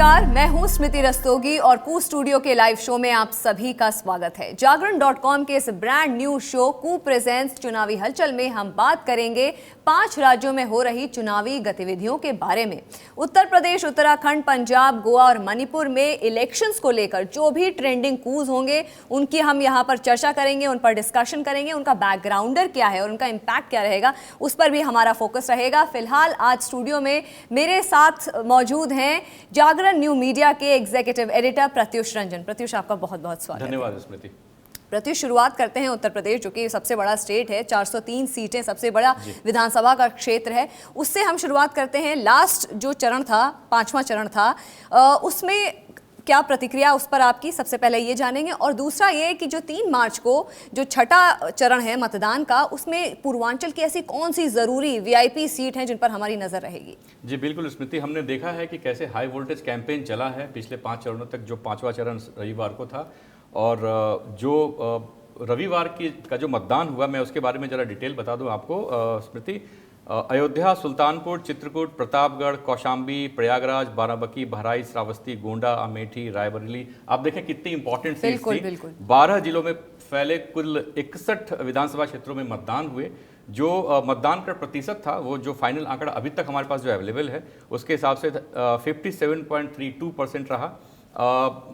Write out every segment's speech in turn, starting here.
नमस्कार, मैं हूं स्मृति रस्तोगी और कू स्टूडियो के लाइव शो में आप सभी का स्वागत है। जागरण.com के इस ब्रांड न्यू शो कू प्रेजेंट्स चुनावी हलचल में हम बात करेंगे 5 राज्यों में हो रही चुनावी गतिविधियों के बारे में। उत्तर प्रदेश, उत्तराखंड, पंजाब, गोवा और मणिपुर में इलेक्शंस को लेकर जो भी ट्रेंडिंग कूज होंगे उनकी हम यहाँ पर चर्चा करेंगे, उन पर डिस्कशन करेंगे, उनका बैकग्राउंडर क्या है और उनका इम्पैक्ट क्या रहेगा उस पर भी हमारा फोकस रहेगा। फिलहाल आज स्टूडियो में मेरे साथ मौजूद हैं जागरण न्यू मीडिया के एग्जीक्यूटिव एडिटर प्रत्युष रंजन। प्रत्युष, आपका बहुत बहुत स्वागत। धन्यवाद स्मृति। प्रत्युष, शुरुआत करते हैं उत्तर प्रदेश, जो कि सबसे बड़ा स्टेट है, 403 सीटें, सबसे बड़ा विधानसभा का क्षेत्र है। उससे हम शुरुआत करते हैं। लास्ट जो चरण था, 5वां चरण था, उसमें क्या प्रतिक्रिया उस पर आपकी, सबसे पहले ये जानेंगे। और दूसरा ये कि जो 3 मार्च को जो छठा चरण है मतदान का, उसमें पूर्वांचल की ऐसी कौन सी ज़रूरी वीआईपी सीट हैं जिन पर हमारी नज़र रहेगी? जी बिल्कुल स्मृति, हमने देखा है कि कैसे हाई वोल्टेज कैंपेन चला है पिछले 5 चरणों तक। जो 5वां चरण रविवार को था और जो रविवार का जो मतदान हुआ, मैं उसके बारे में ज़रा डिटेल बता दूं आपको स्मृति। अयोध्या, सुल्तानपुर, चित्रकूट, प्रतापगढ़, कौशाम्बी, प्रयागराज, बाराबंकी, बहराइच, श्रावस्ती, गोंडा, अमेठी, रायबरेली, आप देखें कितनी इंपॉर्टेंट सीट्स थी। 12 जिलों में फैले कुल 61 विधानसभा क्षेत्रों में मतदान हुए। जो मतदान का प्रतिशत था, वो जो फाइनल आंकड़ा अभी तक हमारे पास जो अवेलेबल है उसके हिसाब से 57.32% रहा।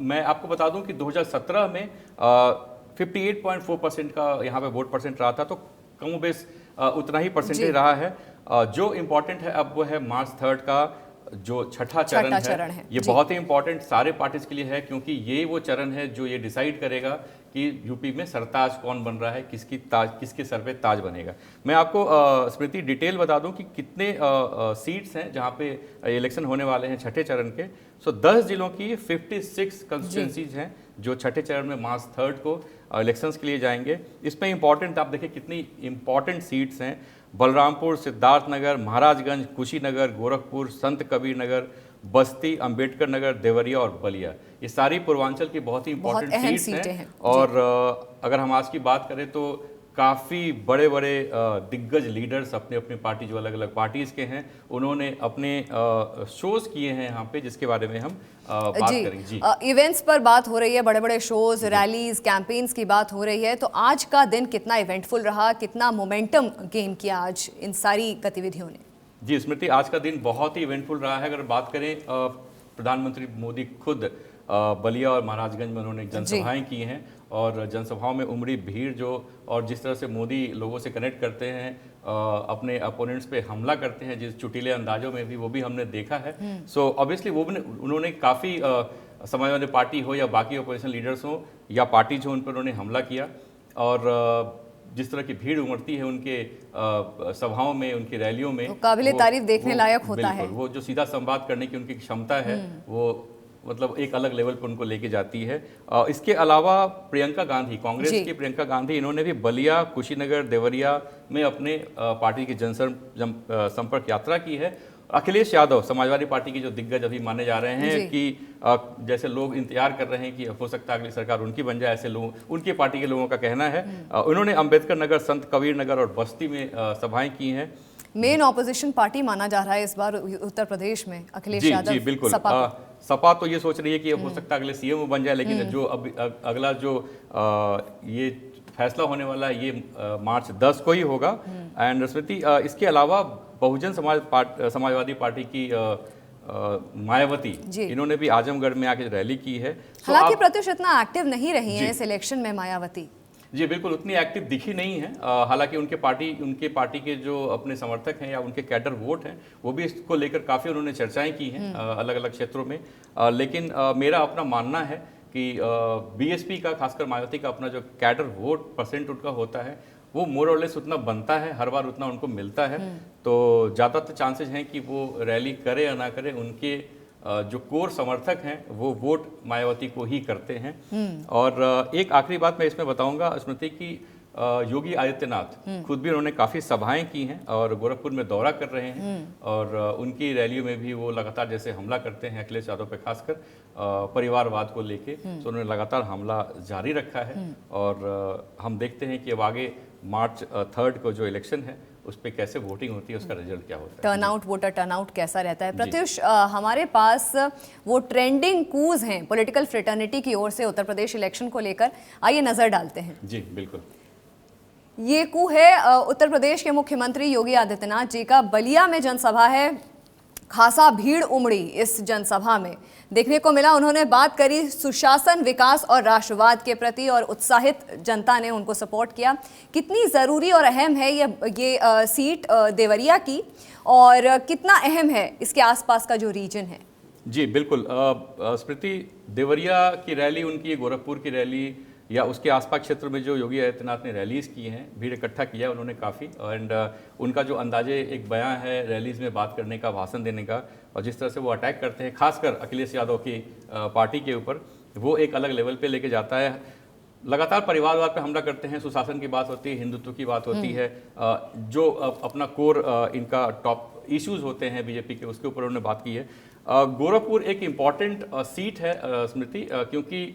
मैं आपको बता दूं कि 2017 में 58.4% का यहाँ पे वोट परसेंट रहा था, तो कम बेस उतना ही परसेंटेज रहा है। जो इम्पोर्टेंट है अब वो है मार्च 3 का जो छठा चरण है। ये बहुत ही इंपॉर्टेंट सारे पार्टीज के लिए है, क्योंकि ये वो चरण है जो ये डिसाइड करेगा कि यूपी में सरताज कौन बन रहा है, किसके सर पे ताज बनेगा। मैं आपको स्मृति डिटेल बता दूं कि कितने सीट्स हैं जहां पे इलेक्शन होने वाले हैं छठे चरण के। 10 जिलों की 56 कंस्टिट्यूंसीज हैं जो छठे चरण में मार्च 3 को इलेक्शंस के लिए जाएंगे। इसमें इंपॉर्टेंट आप देखिए कितनी इंपॉर्टेंट सीट्स हैं। बलरामपुर, सिद्धार्थनगर, महाराजगंज, कुशीनगर, गोरखपुर, संत कबीर नगर, बस्ती, अंबेडकर नगर, देवरिया और बलिया, ये सारी पूर्वांचल की बहुत ही इंपॉर्टेंट सीट्स हैं। और अगर हम आज की बात करें तो काफ़ी बड़े बड़े दिग्गज लीडर्स अपने अपने पार्टी, जो अलग अलग पार्टीज़ के हैं, उन्होंने अपने शोज़ किए हैं यहाँ पे, जिसके बारे में हम बात करेंगे। जी, इवेंट्स पर बात हो रही है, बड़े बड़े शोज़, रैलीज, कैंपेन्स की बात हो रही है, तो आज का दिन कितना इवेंटफुल रहा, कितना मोमेंटम गेन किया आज इन सारी गतिविधियों ने? जी स्मृति, आज का दिन बहुत ही इवेंटफुल रहा है। अगर बात करें, प्रधानमंत्री मोदी खुद बलिया और महाराजगंज में उन्होंने जनसभाएं की हैं और जनसभाओं में उमड़ी भीड़ जो, और जिस तरह से मोदी लोगों से कनेक्ट करते हैं, अपने अपोनेंट्स पे हमला करते हैं जिस चुटीले अंदाजों में भी, वो भी हमने देखा है। सो ऑब्वियसली उन्होंने काफ़ी समाजवादी पार्टी हो या बाकी अपोजिशन लीडर्स हो या पार्टीज हो, उन पर उन्होंने हमला किया। और जिस तरह की भीड़ उमड़ती है उनके सभाओं में, उनकी रैलियों में, काबिले तारीफ, देखने लायक होता है। वो जो सीधा संवाद करने की उनकी क्षमता है, वो मतलब एक अलग लेवल पर उनको लेके जाती है। इसके अलावा प्रियंका गांधी, कांग्रेस की प्रियंका गांधी, इन्होंने भी बलिया, कुशीनगर, देवरिया में अपने पार्टी की जनसंपर्क यात्रा की है। अखिलेश यादव, समाजवादी पार्टी की जो दिग्गज अभी माने जा रहे हैं कि जैसे लोग इंतजार कर रहे हैं कि हो सकता है अगली सरकार उनकी बन जाए, ऐसे लोग, उनकी पार्टी के लोगों का कहना है। उन्होंने अंबेडकर नगर, संत कबीर नगर और बस्ती में सभाएं की हैं। मेन ऑपोजिशन पार्टी माना जा रहा है इस बार उत्तर प्रदेश में अखिलेश यादव। जी बिल्कुल। सपा तो ये सोच रही है कि हो सकता है अगले सीएम बन जाए, लेकिन जो अब अगला जो ये फैसला होने वाला है ये मार्च 10 को ही होगा। एंड स्मृति, इसके अलावा बहुजन समाजवादी पार्टी की मायावती, इन्होंने भी आजमगढ़ में आके रैली की है। हालांकि प्रत्युष इतना एक्टिव नहीं रही है इस इलेक्शन में मायावती। जी बिल्कुल, उतनी एक्टिव दिखी नहीं है। हालांकि उनके पार्टी के जो अपने समर्थक हैं या उनके कैडर वोट हैं, वो भी इसको लेकर काफ़ी उन्होंने चर्चाएं की हैं अलग अलग क्षेत्रों में। लेकिन मेरा अपना मानना है कि बीएसपी का, खासकर मायावती का अपना जो कैडर वोट परसेंट उनका होता है, वो मोर और लेस उतना बनता है, हर बार उतना उनको मिलता है। तो ज़्यादातर चांसेस हैं कि वो रैली करे या ना करे, उनके जो कोर समर्थक हैं वो वोट मायावती को ही करते हैं। और एक आखिरी बात मैं इसमें बताऊंगा स्मृति की, योगी आदित्यनाथ खुद भी उन्होंने काफ़ी सभाएं की हैं और गोरखपुर में दौरा कर रहे हैं। और उनकी रैलियों में भी वो लगातार जैसे हमला करते हैं अखिलेश यादव पे, खासकर परिवारवाद को लेके, तो उन्होंने लगातार हमला जारी रखा है। और हम देखते हैं कि अब आगे मार्च 3 को जो इलेक्शन है उस पर कैसे वोटिंग होती है, उसका रिजल्ट क्या होता है। टर्नआउट, वोटर टर्नआउट कैसा रहता है। प्रत्युष, हमारे पास वो ट्रेंडिंग कूज हैं पॉलिटिकल फ्रेटर्निटी की ओर से उत्तर प्रदेश इलेक्शन को लेकर, आइए नजर डालते हैं। जी बिल्कुल। ये कू है उत्तर प्रदेश के मुख्यमंत्री योगी आदित्यनाथ जी का। बलिया में जनसभा है, खासा भीड़ उमड़ी इस जनसभा में, देखने को मिला। उन्होंने बात करी सुशासन, विकास और राष्ट्रवाद के प्रति और उत्साहित जनता ने उनको सपोर्ट किया। कितनी ज़रूरी और अहम है ये सीट देवरिया की, और कितना अहम है इसके आसपास का जो रीजन है? जी बिल्कुल। स्मृति, देवरिया की रैली, उनकी गोरखपुर की रैली या उसके आसपास क्षेत्र में जो योगी आदित्यनाथ ने रैलीज की हैं, भीड़ इकट्ठा किया उन्होंने काफ़ी। एंड उनका जो अंदाजे एक बयां है रैलीज में बात करने का, भाषण देने का, और जिस तरह से वो अटैक करते हैं खासकर अखिलेश यादव की पार्टी के ऊपर, वो एक अलग लेवल पे लेके जाता है। लगातार परिवारवाद पे हमला करते हैं, सुशासन की बात होती है, हिंदुत्व की बात होती है, जो अपना कोर इनका टॉप इश्यूज होते हैं बीजेपी के, उसके ऊपर उन्होंने बात की है। गोरखपुर एक इम्पॉर्टेंट सीट है स्मृति, क्योंकि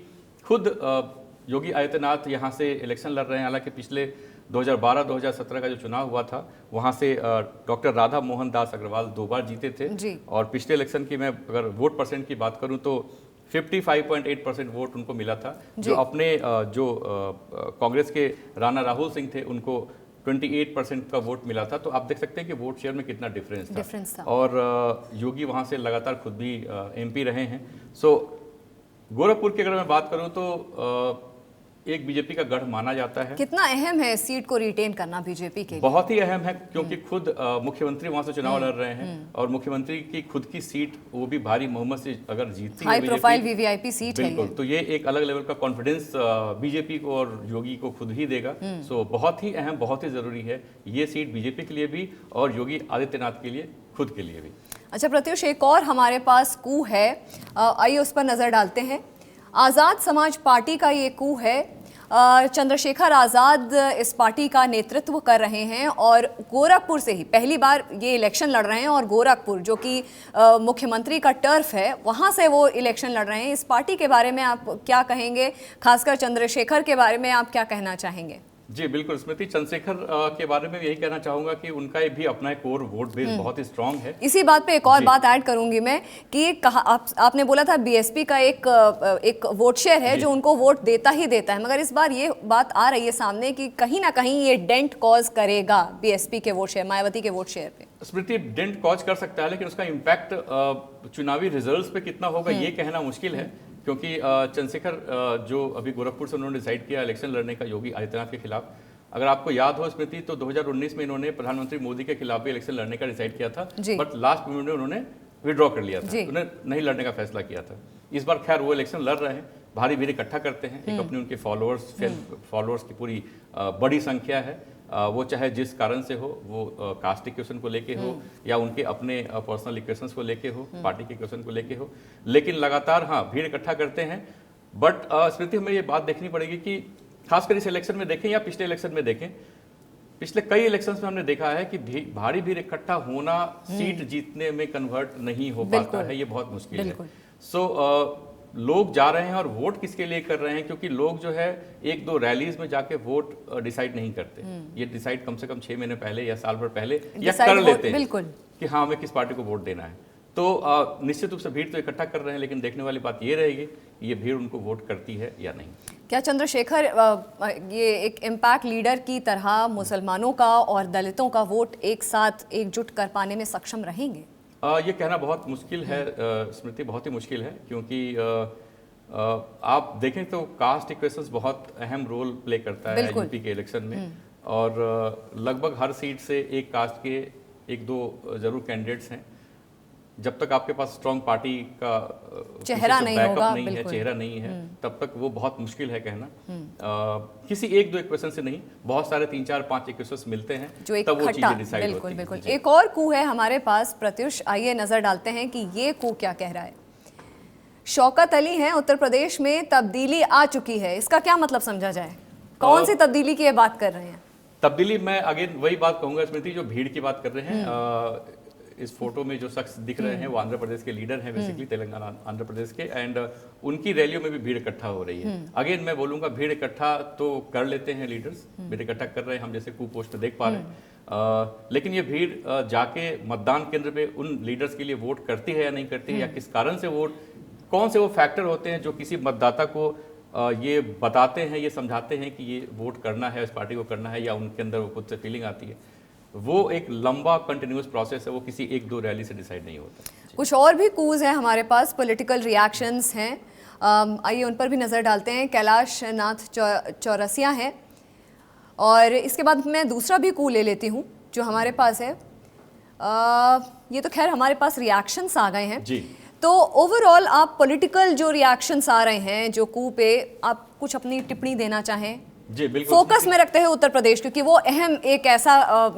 खुद योगी आदित्यनाथ यहाँ से इलेक्शन लड़ रहे हैं। हालांकि पिछले 2012-2017 का जो चुनाव हुआ था, वहाँ से डॉक्टर राधा मोहन दास अग्रवाल 2 बार जीते थे, और पिछले इलेक्शन की मैं अगर वोट परसेंट की बात करूँ तो 55.8% वोट उनको मिला था। जो अपने जो कांग्रेस के राणा राहुल सिंह थे, उनको 28% का वोट मिला था। तो आप देख सकते हैं कि वोट शेयर में कितना डिफरेंस था। और योगी वहाँ से लगातार खुद भी MP रहे हैं। सो गोरखपुर की अगर मैं बात करूँ तो एक बीजेपी का गढ़ माना जाता है। कितना अहम है इस सीट को रिटेन करना बीजेपी के लिए? बहुत ही अहम है, क्योंकि खुद मुख्यमंत्री वहां से चुनाव लड़ रहे हैं, और मुख्यमंत्री की खुद की सीट, वो भी भारी बहुमत से अगर जीतती है, हाई प्रोफाइल VVIP सीट है बिल्कुल, तो ये एक अलग लेवल का कॉन्फिडेंस बीजेपी को और योगी को खुद ही देगा। सो बहुत ही अहम, बहुत ही जरूरी है ये सीट बीजेपी के लिए भी और योगी आदित्यनाथ के लिए, खुद के लिए भी। अच्छा प्रत्युष, एक और हमारे पास कू है, आइए उस पर नजर डालते हैं। आज़ाद समाज पार्टी का ये कू है। चंद्रशेखर आज़ाद इस पार्टी का नेतृत्व कर रहे हैं, और गोरखपुर से ही पहली बार ये इलेक्शन लड़ रहे हैं, और गोरखपुर जो कि मुख्यमंत्री का टर्फ है, वहाँ से वो इलेक्शन लड़ रहे हैं। इस पार्टी के बारे में आप क्या कहेंगे, खासकर चंद्रशेखर के बारे में आप क्या कहना चाहेंगे? जी बिल्कुल स्मृति, चंद्रशेखर के बारे में यही कहना चाहूंगा कि उनका भी अपना एक कोर वोट बेस बहुत ही स्ट्रांग है। इसी बात पे एक और बात ऐड करूंगी मैं कि आपने बोला था बीएसपी का एक वोट शेयर है जो उनको वोट देता ही देता है, मगर इस बार ये बात आ रही है सामने कि कहीं ना कहीं ये डेंट कॉज करेगा बीएसपी के वोट शेयर, मायावती के वोट शेयर पे। स्मृति, डेंट कॉज कर सकता है, लेकिन उसका इम्पैक्ट चुनावी रिजल्ट्स पे कितना होगा ये कहना मुश्किल है, क्योंकि चंद्रशेखर जो अभी गोरखपुर से उन्होंने डिसाइड किया इलेक्शन लड़ने का योगी आदित्यनाथ के खिलाफ, अगर आपको याद हो स्मृति तो 2019 में इन्होंने प्रधानमंत्री मोदी के खिलाफ भी इलेक्शन लड़ने का डिसाइड किया था, बट लास्ट मिनट में उन्होंने विड्रॉ कर लिया था, उन्होंने नहीं लड़ने का फैसला किया था। इस बार खैर वो इलेक्शन लड़ रहे हैं, भारी भीड़ इकट्ठा करते हैं, एक अपने उनके फॉलोअर्स की पूरी बड़ी संख्या है, वो चाहे जिस कारण से हो, वो कास्ट इक्वेशन को लेके हो या उनके अपने पर्सनल इक्वेशंस को लेके हो, पार्टी के इक्वेशन को लेके हो, लेकिन लगातार भीड़ इकट्ठा करते हैं। बट स्मृति, हमें ये बात देखनी पड़ेगी कि खासकर इस इलेक्शन में देखें या पिछले इलेक्शन में देखें, पिछले कई इलेक्शंस में हमने देखा है कि भारी भीड़ इकट्ठा होना सीट जीतने में कन्वर्ट नहीं हो पाता है, ये बहुत मुश्किल है। सो लोग जा रहे हैं और वोट किसके लिए कर रहे हैं, क्योंकि लोग जो है 1-2 रैलीज में जाके वोट डिसाइड नहीं करते, ये डिसाइड कम से कम 6 महीने पहले या साल भर पहले या कर लेते हैं कि हाँ हमें किस पार्टी को वोट देना है। तो निश्चित रूप से भीड़ तो इकट्ठा कर रहे हैं, लेकिन देखने वाली बात ये रहेगी ये भीड़ उनको वोट करती है या नहीं। क्या चंद्रशेखर ये एक इम्पैक्ट लीडर की तरह मुसलमानों का और दलितों का वोट एक साथ एकजुट कर पाने में सक्षम रहेंगे? ये कहना बहुत मुश्किल है स्मृति, बहुत ही मुश्किल है, क्योंकि आप देखें तो कास्ट इक्वेशंस बहुत अहम रोल प्ले करता है यूपी के इलेक्शन में, और लगभग हर सीट से एक कास्ट के 1-2 जरूर कैंडिडेट्स हैं। जब तक आपके पास स्ट्रॉन्ग पार्टी का चेहरा नहीं होगा, चेहरा नहीं है, तब तक वो बहुत मुश्किल है कहना। किसी 1-2 इक्वेशन से नहीं, बहुत सारे 3-4-5 इक्वेशंस मिलते हैं तब वो चीजें डिसाइड होती हैं। बिल्कुल। एक और कू है हमारे पास प्रत्युष, आइए नजर डालते हैं कि ये कू क्या कह रहा है। शौकत अली हैं, उत्तर प्रदेश में तब्दीली आ चुकी है, इसका क्या मतलब समझा जाए? कौन सी तब्दीली की बात कर रहे हैं? तब्दीली मैं अगेन वही बात कहूंगा स्मृति, जो भीड़ की बात कर रहे हैं। इस फोटो में जो शख्स दिख रहे हैं वो आंध्र प्रदेश के लीडर हैं, बेसिकली तेलंगाना आंध्र प्रदेश के, एंड उनकी रैलियों में भी भीड़ इकट्ठा हो रही है। अगेन मैं बोलूंगा भीड़ इकट्ठा तो कर लेते हैं लीडर्स, भीड़ इकट्ठा कर रहे हैं, हम जैसे कू पोस्ट में देख पा रहे हैं, लेकिन ये भीड़ जाके मतदान केंद्र पे उन लीडर्स के लिए वोट करती है या नहीं करती है, या किस कारण से वोट, कौन से वो फैक्टर होते हैं जो किसी मतदाता को ये बताते हैं, ये समझाते हैं कि ये वोट करना है, इस पार्टी को करना है, या उनके अंदर वो खुद से फीलिंग आती है। वो एक लंबा कंटिन्यूस प्रोसेस है, वो किसी एक दो रैली से डिसाइड नहीं होता। कुछ और भी कूज हैं हमारे पास, पॉलिटिकल रिएक्शंस हैं, आइए उन पर भी नज़र डालते हैं। कैलाश नाथ चौरसिया हैं, और इसके बाद मैं दूसरा भी कू ले लेती हूँ जो हमारे पास है। ये तो खैर हमारे पास रिएक्शंस आ गए हैं जी। तो ओवरऑल आप पॉलिटिकल जो रिएक्शंस आ रहे हैं जो कू पे, आप कुछ अपनी टिप्पणी देना चाहें? जी बिल्कुल। फोकस में रखते हैं उत्तर प्रदेश, क्योंकि वो अहम एक ऐसा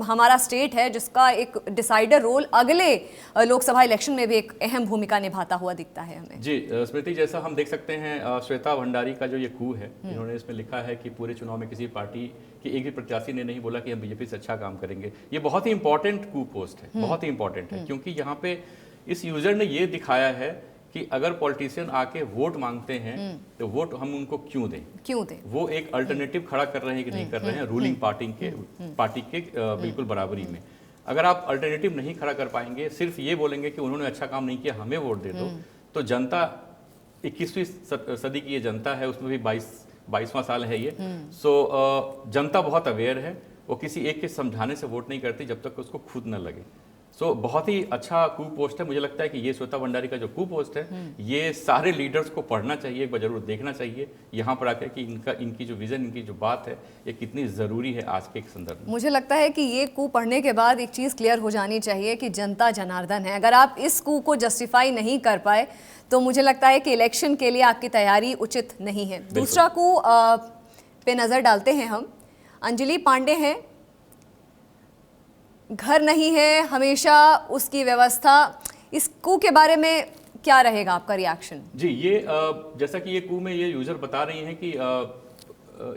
हमारा स्टेट है जिसका एक डिसाइडर रोल अगले लोकसभा इलेक्शन में भी एक अहम भूमिका निभाता हुआ दिखता है हमें। जी स्मृति, जैसा हम देख सकते हैं श्वेता भंडारी का जो ये कू है, इन्होंने इसमें लिखा है कि पूरे चुनाव में किसी पार्टी के एक भी प्रत्याशी ने नहीं बोला कि हम बीजेपी से अच्छा काम करेंगे। ये बहुत ही इंपॉर्टेंट कू पोस्ट है, बहुत ही इंपॉर्टेंट है, क्योंकि यहाँ पे इस यूजर ने ये दिखाया है कि अगर पॉलिटिशियन आके वोट मांगते हैं तो वोट हम उनको क्यों दें। वो एक अल्टरनेटिव खड़ा कर रहे हैं कि नहीं कर रहे हैं रूलिंग पार्टी के बिल्कुल बराबरी में। अगर आप अल्टरनेटिव नहीं खड़ा कर पाएंगे, सिर्फ ये बोलेंगे कि उन्होंने अच्छा काम नहीं किया, हमें वोट दे दो, तो जनता 21वीं सदी की ये जनता है, उसमें भी 22वां साल है ये। सो जनता बहुत अवेयर है, वो किसी एक के समझाने से वोट नहीं करती जब तक उसको खुद न लगे। सो बहुत ही अच्छा कू पोस्ट है। मुझे लगता है कि ये श्वेता भंडारी का जो कू पोस्ट है, ये सारे लीडर्स को पढ़ना चाहिए, एक बार जरूर देखना चाहिए यहाँ पर आकर कि इनकी जो विजन, इनकी जो बात है, ये कितनी ज़रूरी है आज के एक संदर्भ में। मुझे लगता है कि ये कू पढ़ने के बाद एक चीज़ क्लियर हो जानी चाहिए कि जनता जनार्दन है। अगर आप इस कू को जस्टिफाई नहीं कर पाए तो मुझे लगता है कि इलेक्शन के लिए आपकी तैयारी उचित नहीं है। दूसरा कू पे नज़र डालते हैं हम। अंजलि पांडे हैं, घर नहीं है हमेशा उसकी व्यवस्था, इस कू के बारे में क्या रहेगा आपका रिएक्शन? जी, ये जैसा कि ये कू में ये यूजर बता रही हैं कि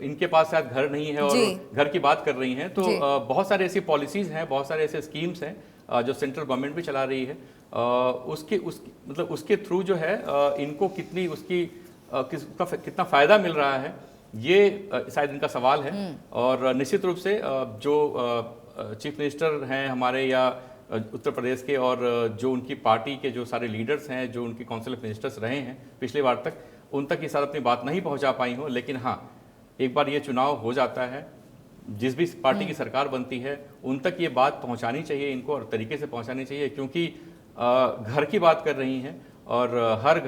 इनके पास शायद घर नहीं है और घर की बात कर रही हैं, तो बहुत सारे ऐसी पॉलिसीज हैं, बहुत सारे ऐसे स्कीम्स हैं जो सेंट्रल गवर्नमेंट भी चला रही है। उसके थ्रू जो है इनको कितना फायदा मिल रहा है, ये शायद इनका सवाल है। और निश्चित रूप से जो चीफ मिनिस्टर हैं हमारे या उत्तर प्रदेश के, और जो उनकी पार्टी के जो सारे लीडर्स हैं, जो उनके काउंसिल ऑफ मिनिस्टर्स रहे हैं पिछली बार तक, उन तक ये साथ अपनी बात नहीं पहुंचा पाई हो। लेकिन हाँ, एक बार ये चुनाव हो जाता है, जिस भी पार्टी की सरकार बनती है, उन तक ये बात पहुंचानी चाहिए इनको, और तरीके से पहुंचानी चाहिए, क्योंकि घर की बात कर रही हैं और हर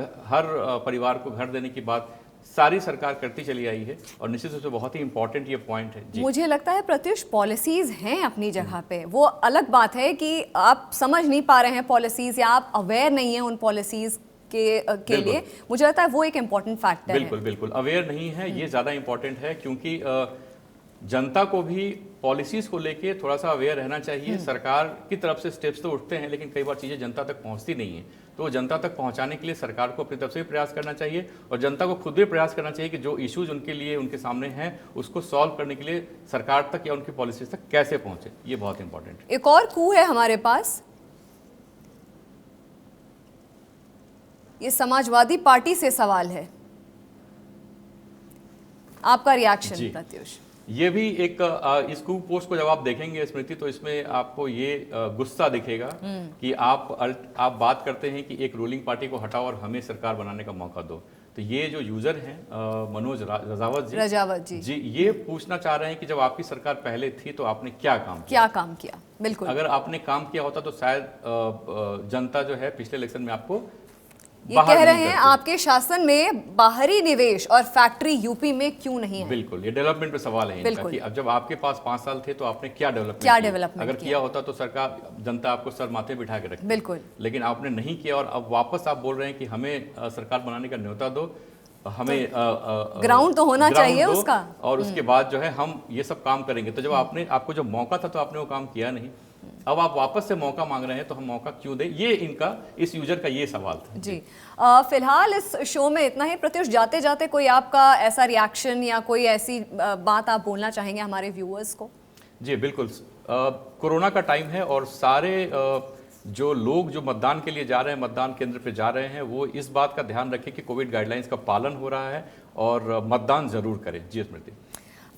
परिवार को घर देने की बात सारी सरकार करती चली आई है, और निश्चित रूप से बहुत ही इंपॉर्टेंट ये पॉइंट है। मुझे लगता है प्रत्युष, पॉलिसीज हैं अपनी जगह पे, वो अलग बात है कि आप समझ नहीं पा रहे हैं पॉलिसीज, या आप अवेयर नहीं है उन पॉलिसीज के लिए। मुझे लगता है वो एक इम्पॉर्टेंट फैक्टर है। बिल्कुल अवेयर नहीं है, ये ज़्यादा इम्पॉर्टेंट है, क्योंकि जनता को भी पॉलिसीज को लेके थोड़ा सा अवेयर रहना चाहिए। सरकार की तरफ से स्टेप्स तो उठते हैं, लेकिन कई बार चीज़ें जनता तक पहुंचती नहीं है, तो जनता तक पहुंचाने के लिए सरकार को अपनी तरफ से भी प्रयास करना चाहिए, और जनता को खुद भी प्रयास करना चाहिए कि जो इश्यूज उनके लिए उनके सामने हैं उसको सॉल्व करने के लिए सरकार तक या उनकी पॉलिसीज तक कैसे पहुंचे, ये बहुत इंपॉर्टेंट है। एक और कू है हमारे पास, ये समाजवादी पार्टी से सवाल है, आपका रिएक्शन प्रत्युष? ये भी एक इस कू पोस्ट को जब आप देखेंगे स्मृति, तो इसमें आपको ये गुस्सा दिखेगा कि आप बात करते हैं कि एक रूलिंग पार्टी को हटाओ और हमें सरकार बनाने का मौका दो। तो ये जो यूजर हैं मनोज रजावत जी, ये पूछना चाह रहे हैं कि जब आपकी सरकार पहले थी तो आपने क्या काम किया। बिल्कुल, अगर आपने काम किया होता तो शायद जनता जो है पिछले इलेक्शन में आपको ये कह रहे हैं आपके शासन में बाहरी निवेश और फैक्ट्री यूपी में क्यों नहीं है। बिल्कुल, ये डेवलपमेंट पे सवाल है इनका कि अब जब आपके पास 5 साल थे तो आपने क्या डेवलपमेंट अगर किया होता तो सरकार, जनता आपको सर माथे बिठा के रखती। बिल्कुल, लेकिन आपने नहीं किया, और अब वापस आप बोल रहे हैं कि हमें सरकार बनाने का न्योता दो, हमें ग्राउंड तो होना चाहिए उसका, और उसके बाद जो है हम ये सब काम करेंगे। तो जब आपको जो मौका था तो आपने वो काम किया नहीं, अब आप वापस से मौका मांग रहे हैं, तो हम मौका क्यों दें? ये इस यूजर का ये सवाल था। जी, फिलहाल इस शो में इतना ही। प्रत्युष, जाते जाते कोई आपका ऐसा रिएक्शन या कोई ऐसी बात आप बोलना चाहेंगे हमारे व्यूअर्स को? जी बिल्कुल, कोरोना का टाइम है और सारे जो लोग जो मतदान के लिए जा रहे हैं, मतदान केंद्र पे जा रहे हैं, वो इस बात का ध्यान रखें कि कोविड गाइडलाइंस का पालन हो रहा है और मतदान जरूर करें। जी स्मृति।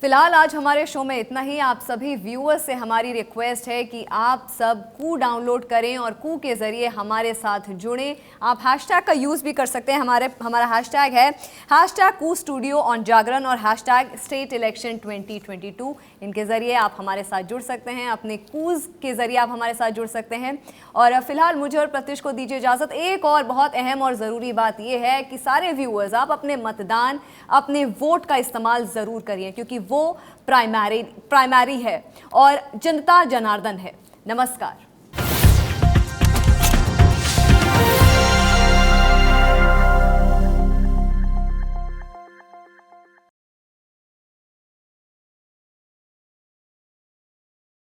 फिलहाल आज हमारे शो में इतना ही। आप सभी व्यूअर्स से हमारी रिक्वेस्ट है कि आप सब कू डाउनलोड करें और कू के ज़रिए हमारे साथ जुड़ें। आप हैशटैग का यूज़ भी कर सकते हैं। हमारा हैशटैग है #कू स्टूडियो ऑन जागरण और #स्टेट इलेक्शन 2022। इनके ज़रिए आप हमारे साथ जुड़ सकते हैं, अपने कूज़ के ज़रिए आप हमारे साथ जुड़ सकते हैं। और फिलहाल मुझे और प्रत्युष को दीजिए इजाज़त। एक और बहुत अहम और ज़रूरी बात यह है कि सारे व्यूअर्स आप अपने मतदान, अपने वोट का इस्तेमाल ज़रूर करिए, क्योंकि वो प्राइमरी है और जनता जनार्दन है। नमस्कार।